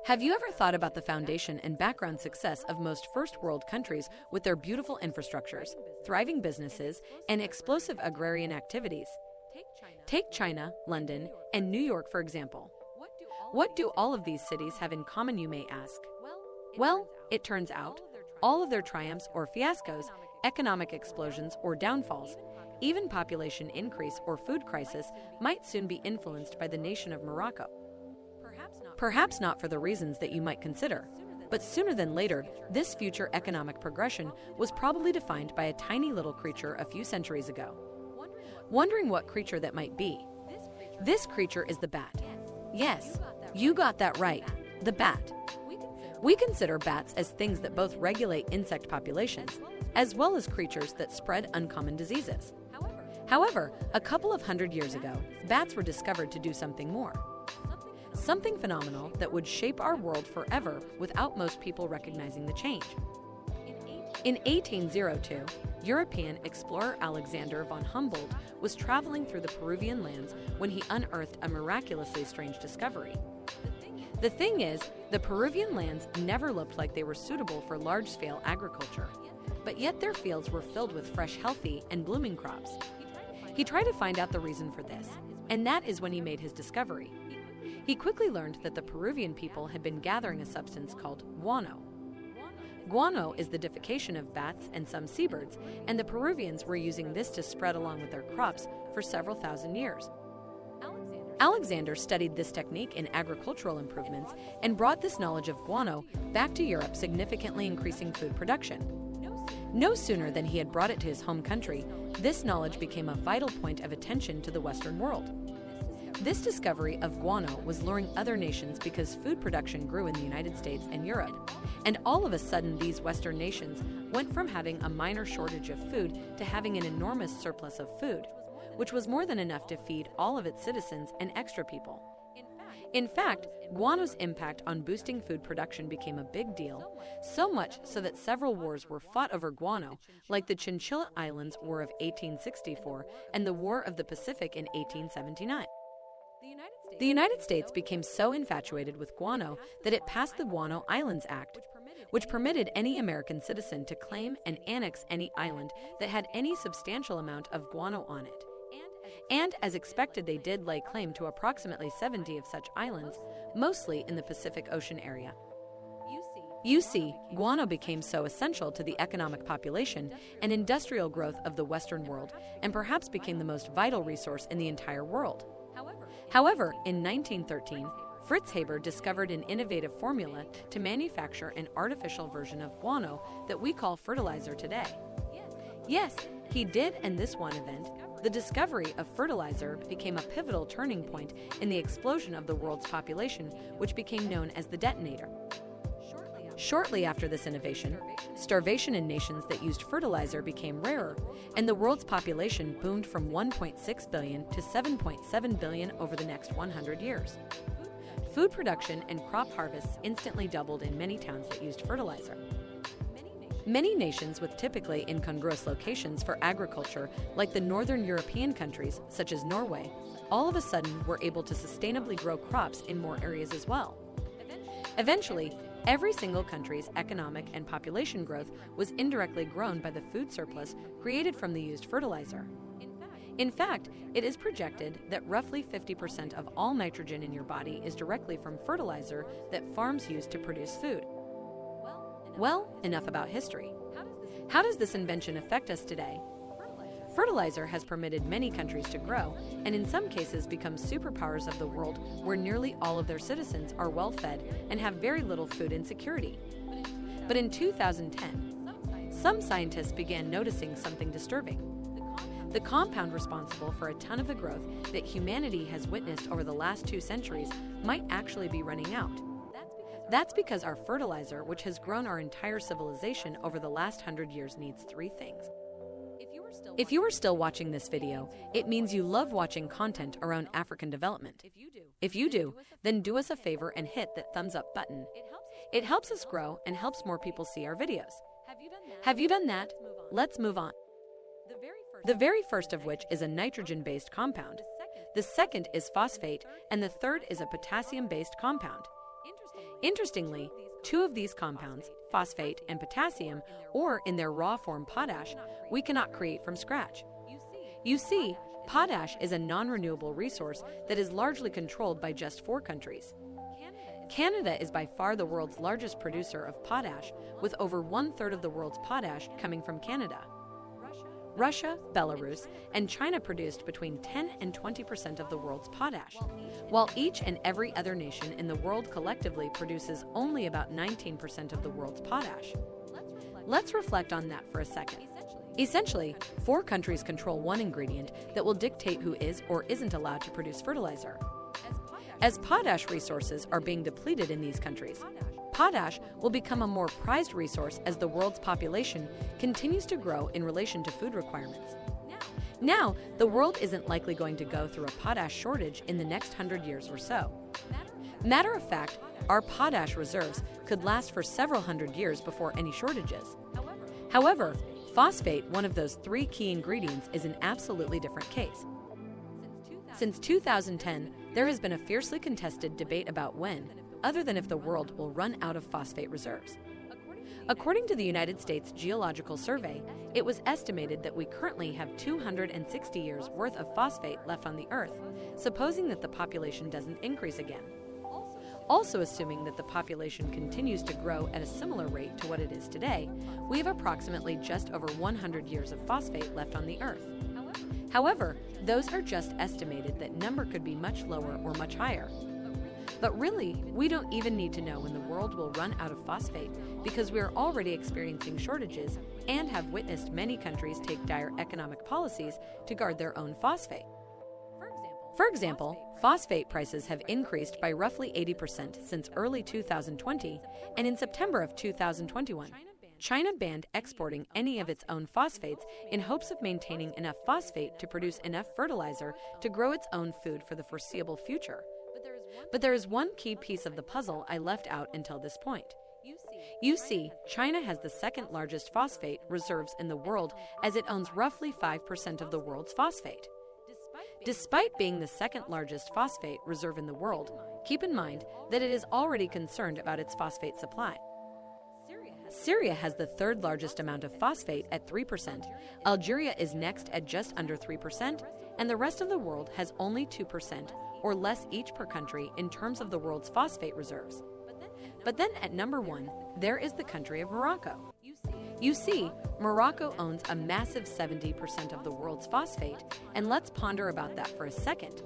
Have you ever thought about the foundation and background success of most first world countries with their beautiful infrastructures, thriving businesses, and explosive agrarian activities? Take China, London, and New York, for example. What do all of these cities have in common, you may ask? Well, it turns out, all of their triumphs or fiascos, economic explosions or downfalls, even population increase or food crisis might soon be influenced by the nation of Morocco. Perhaps not for the reasons that you might consider, but sooner than later, this future economic progression was probably defined by a tiny little creature a few centuries ago. Wondering what creature that might be? This creature is the bat. Yes, you got that right, the bat. We consider bats as things that both regulate insect populations, as well as creatures that spread uncommon diseases. However, a couple of hundred years ago, bats were discovered to do something more. Something phenomenal that would shape our world forever without most people recognizing the change. In 1802, European explorer Alexander von Humboldt was traveling through the Peruvian lands when he unearthed a miraculously strange discovery. The thing is, the Peruvian lands never looked like they were suitable for large-scale agriculture, but yet their fields were filled with fresh, healthy, and blooming crops. He tried to find out the reason for this, and that is when he made his discovery. He quickly learned that the Peruvian people had been gathering a substance called guano. Guano is the defecation of bats and some seabirds, and the Peruvians were using this to spread along with their crops for several thousand years. Alexander studied this technique in agricultural improvements and brought this knowledge of guano back to Europe, significantly increasing food production. No sooner than he had brought it to his home country, this knowledge became a vital point of attention to the Western world. This discovery of guano was luring other nations because food production grew in the United States and Europe, and all of a sudden these Western nations went from having a minor shortage of food to having an enormous surplus of food, which was more than enough to feed all of its citizens and extra people. In fact, guano's impact on boosting food production became a big deal, so much so that several wars were fought over guano, like the Chinchilla Islands War of 1864 and the War of the Pacific in 1879. The United States became so infatuated with guano that it passed the Guano Islands Act, which permitted any American citizen to claim and annex any island that had any substantial amount of guano on it. And as expected, they did lay claim to approximately 70 of such islands, mostly in the Pacific Ocean area. You see, guano became so essential to the economic population and industrial growth of the Western world, and perhaps became the most vital resource in the entire world. However, in 1913, Fritz Haber discovered an innovative formula to manufacture an artificial version of guano that we call fertilizer today. Yes, he did, and this one event, the discovery of fertilizer, became a pivotal turning point in the explosion of the world's population, which became known as the detonator. Shortly after this innovation, starvation in nations that used fertilizer became rarer, and the world's population boomed from 1.6 billion to 7.7 billion over the next 100 years. Food production and crop harvests instantly doubled in many towns that used fertilizer. Many nations with typically incongruous locations for agriculture, like the northern European countries, such as Norway, all of a sudden were able to sustainably grow crops in more areas as well. Eventually, every single country's economic and population growth was indirectly grown by the food surplus created from the used fertilizer. In fact, it is projected that roughly 50% of all nitrogen in your body is directly from fertilizer that farms use to produce food. Well, enough about history. How does this invention affect us today? Fertilizer has permitted many countries to grow, and in some cases become superpowers of the world where nearly all of their citizens are well-fed and have very little food insecurity. But in 2010, some scientists began noticing something disturbing. The compound responsible for a ton of the growth that humanity has witnessed over the last 2 centuries might actually be running out. That's because our fertilizer, which has grown our entire civilization over the last 100 years, needs 3 things. If you are still watching this video, it means you love watching content around African development. If you do, then do us a favor and hit that thumbs up button. It helps us grow and helps more people see our videos. Have you done that? Let's move on. The very first of which is a nitrogen-based compound. The second is phosphate, and the third is a potassium-based compound. Interestingly, two of these compounds, phosphate and potassium, or in their raw form potash, we cannot create from scratch. You see, potash is a non-renewable resource that is largely controlled by just 4 countries. Canada is by far the world's largest producer of potash, with over 1/3 of the world's potash coming from Canada. Russia, Belarus, and China produced between 10 and 20% of the world's potash, while each and every other nation in the world collectively produces only about 19% of the world's potash. Let's reflect on that for a second. Essentially, 4 countries control one ingredient that will dictate who is or isn't allowed to produce fertilizer. As potash resources are being depleted in these countries, potash will become a more prized resource as the world's population continues to grow in relation to food requirements. Now, the world isn't likely going to go through a potash shortage in the next 100 years or so. Matter of fact, our potash reserves could last for several hundred years before any shortages. However, phosphate, one of those 3 key ingredients, is an absolutely different case. Since 2010, there has been a fiercely contested debate about when, other than if the world will run out of phosphate reserves. According to the United States Geological Survey, it was estimated that we currently have 260 years worth of phosphate left on the Earth, supposing that the population doesn't increase again. Also assuming that the population continues to grow at a similar rate to what it is today, we have approximately just over 100 years of phosphate left on the Earth. However, those are just estimated. That number could be much lower or much higher. But really, we don't even need to know when the world will run out of phosphate, because we are already experiencing shortages and have witnessed many countries take dire economic policies to guard their own phosphate. For example, phosphate prices have increased by roughly 80% since early 2020, and in September of 2021, China banned exporting any of its own phosphates in hopes of maintaining enough phosphate to produce enough fertilizer to grow its own food for the foreseeable future. But there is one key piece of the puzzle I left out until this point. You see, China has the second largest phosphate reserves in the world, as it owns roughly 5% of the world's phosphate. Despite being the second largest phosphate reserve in the world, keep in mind that it is already concerned about its phosphate supply. Syria has the 3rd largest amount of phosphate at 3%, Algeria is next at just under 3%, and the rest of the world has only 2% or less each per country in terms of the world's phosphate reserves. But then at number 1, there is the country of Morocco. You see, Morocco owns a massive 70% of the world's phosphate, and let's ponder about that for a second.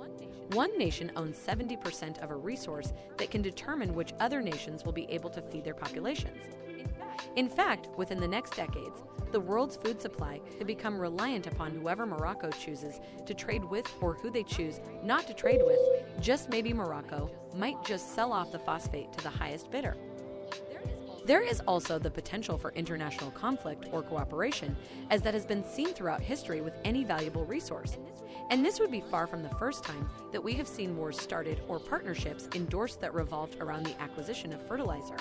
One nation owns 70% of a resource that can determine which other nations will be able to feed their populations. In fact, within the next decades, the world's food supply could become reliant upon whoever Morocco chooses to trade with or who they choose not to trade with. Just maybe Morocco might just sell off the phosphate to the highest bidder. There is also the potential for international conflict or cooperation, as that has been seen throughout history with any valuable resource. And this would be far from the first time that we have seen wars started or partnerships endorsed that revolved around the acquisition of fertilizer.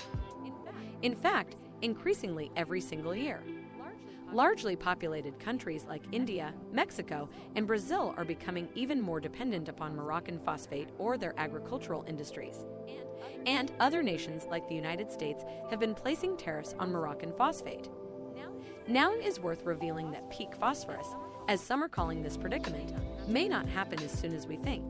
In fact, increasingly every single year. Largely populated countries like India, Mexico, and Brazil are becoming even more dependent upon Moroccan phosphate or their agricultural industries. And other nations like the United States have been placing tariffs on Moroccan phosphate. Now it is worth revealing that peak phosphorus, as some are calling this predicament, may not happen as soon as we think.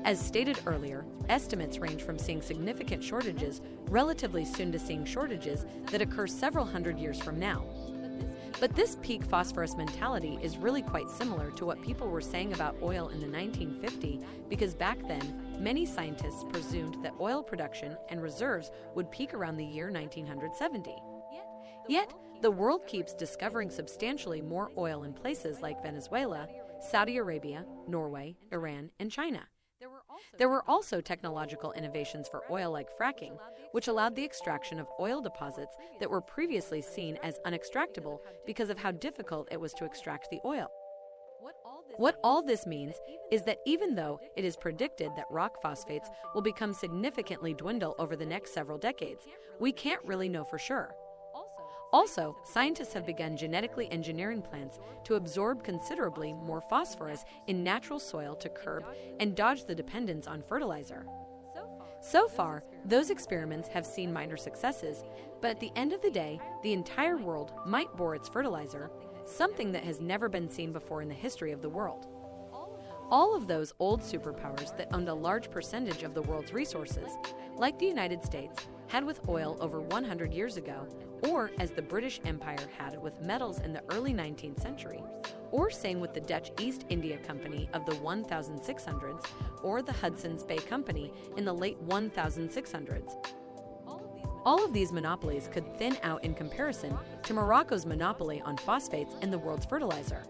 As stated earlier, estimates range from seeing significant shortages relatively soon to seeing shortages that occur several hundred years from now. But this peak phosphorus mentality is really quite similar to what people were saying about oil in the 1950s, because back then, many scientists presumed that oil production and reserves would peak around the year 1970. Yet, the world keeps discovering substantially more oil in places like Venezuela, Saudi Arabia, Norway, Iran, and China. There were also technological innovations for oil like fracking, which allowed the extraction of oil deposits that were previously seen as unextractable because of how difficult it was to extract the oil. What all this means is that even though it is predicted that rock phosphates will become significantly dwindle over the next several decades, we can't really know for sure. Also, scientists have begun genetically engineering plants to absorb considerably more phosphorus in natural soil to curb and dodge the dependence on fertilizer. So far, those experiments have seen minor successes, but at the end of the day, the entire world might bore its fertilizer, something that has never been seen before in the history of the world. All of those old superpowers that owned a large percentage of the world's resources, like the United States, had with oil over 100 years ago, or as the British Empire had with metals in the early 19th century, or same with the Dutch East India Company of the 1600s, or the Hudson's Bay Company in the late 1600s. All of these monopolies could thin out in comparison to Morocco's monopoly on phosphates in the world's fertilizer.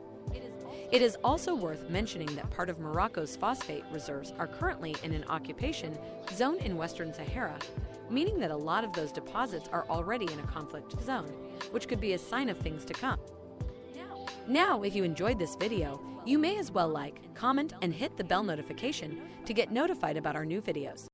It is also worth mentioning that part of Morocco's phosphate reserves are currently in an occupation zone in Western Sahara, meaning that a lot of those deposits are already in a conflict zone, which could be a sign of things to come. Now, if you enjoyed this video, you may as well like, comment, and hit the bell notification to get notified about our new videos.